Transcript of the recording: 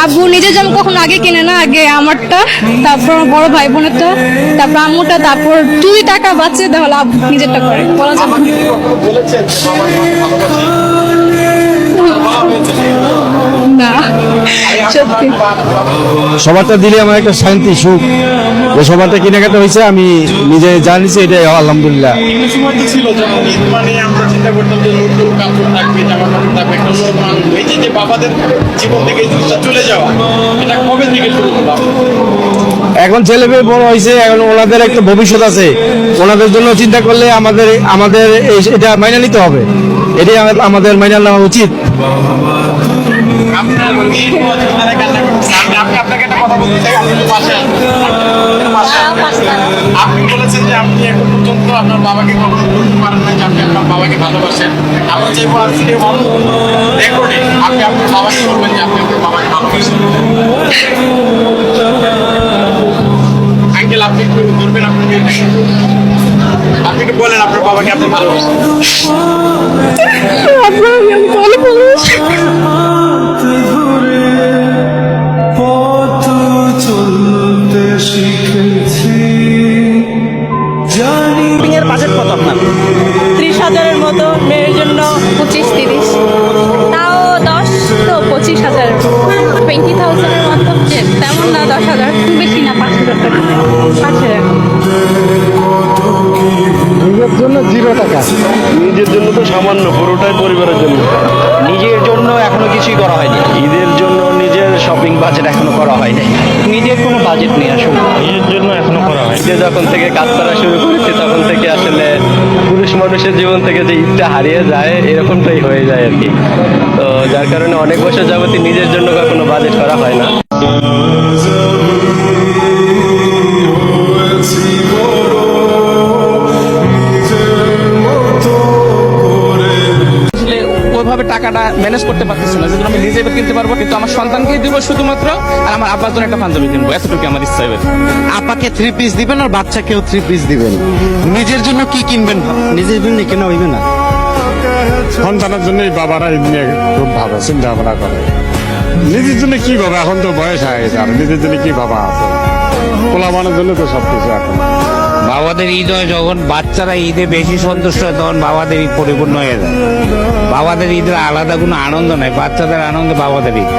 আব্বু নিজের জামা কখনো আগে কিনে না, আগে আমারটা, তারপর আমার বড় ভাই বোনেরটা, তারপর আম্মুটা, তারপর যদি টাকা বাঁচে তাহলে আব্বু নিজেরটা করে, বলা যাবে না। না সত্যি সবারটা দিলে আমার একটা শান্তি সুখ, যে সবারটা কেনাকাটা হয়েছে আমি নিজে জানিছি, এটাই আলহামদুলিল্লাহ। সময় তো ছিল যখন ঈদ মানে আমরা চিন্তা করতাম যে নতুন কাপড় থাকবে, জামা কাপড় থাকবে, একটা নতুন আনন্দ। এই যে বাবাদের জীবন থেকে এই জিনিসটা চলে যাওয়া, এটা কবে থেকে শুরু হলো? এখন ছেলে মেয়ে বড় হয়েছে, এখন ওনাদের একটা ভবিষ্যৎ আছে, ওনাদের জন্য চিন্তা করলে আমাদের আমাদের এটা মাইনে নিতে হবে, এটাই আমাদের মাইনে নেওয়া উচিত। আপনার মেয়ে আপনারা কান্না করতেছে। আমি আপনাকে একটা কথা বলতে চাই, আপনি একটু পাশে আসুন। আপনি বলেছেন যে আপনি এখন পর্যন্ত আপনার বাবাকে কখনো বলতে পারেন না যে আপনি আপনার বাবাকে ভালোবাসেন। আমরা চাইবো আজকে রেকর্ডিং আপনি আপনার বাবাকে বলবেন যে আপনি আপনার বাবাকে ভালোবাসেন। আঙ্কেল আপনি একটু ধরবেন আপনার মেয়েটাকে, আপনি একটু বলেন আপনার বাবাকে আপনি ভালোবাসেন। আব্বু আমি অনেক ভালোবাসি। বাজেট কত আপনার? 30,000-এর মতো, মেয়ের জন্য 25-30, তাও 10 তো 25,000, 20,000-এর মতো, তেমন না, 10,000 বেশি না, 5,000 টাকা, 5,000। নিজের জন্য 0 টাকা, নিজের জন্য তো সামান্য, পুরোটাই পরিবারের জন্য। নিজের জন্য এখনো কিছুই করা হয়নি। ঈদের জন্য নিজের শপিং বাজেট এখনো করা হয়নি, নিজের কোনো বাজেট নেই আসলে। নিজের জন্য এখনো করা হয়নি। যে যখন থেকে কাজ করা শুরু করেছি তখন থেকে আসলে পুরুষ মানুষের জীবন থেকে যে ঈদটা হারিয়ে যায় এরকমটাই হয়ে যায় আর কি। তো যার কারণে অনেক বছর যাবতীয় নিজের জন্য কখনো বাজেট করা হয় না। আসলে ওইভাবে টাকাটা ম্যানেজ করতে পারতেছি না, যেগুলো আমি নিজে কিনতে পারবো, কিন্তু আমার সন্তানকেই দিব শুধুমাত্র, আর আমার আব্বার জন্য একটা পাঞ্জাবি কিনবো, এতটুকু আমার ইচ্ছা হবে। আপাকে 3 পিস দিবেন আর বাচ্চাকেও 3 পিস দিবেন। নিজের জন্য কি কিনবেন? নিজের জন্য কেনা হইবে না। সন্তানের জন্যই বাবারা এই নিয়ে খুব ভাবে চিন্তা ভাবনা করে। নিজের জন্য কি ভাবে, এখন তো বয়স হয়ে গেছে, আর নিজের জন্য কি ভাবা আছে? পোলাপানের জন্য তো সবকিছু এখন। বাবাদের ঈদ হয় যখন বাচ্চারা ঈদে বেশি সন্তুষ্ট হয়, তখন বাবাদের ঈদ পরিপূর্ণ হয়ে যায়। বাবাদের ঈদের আলাদা কোনো আনন্দ নাই, বাচ্চাদের আনন্দে বাবাদের ঈদ।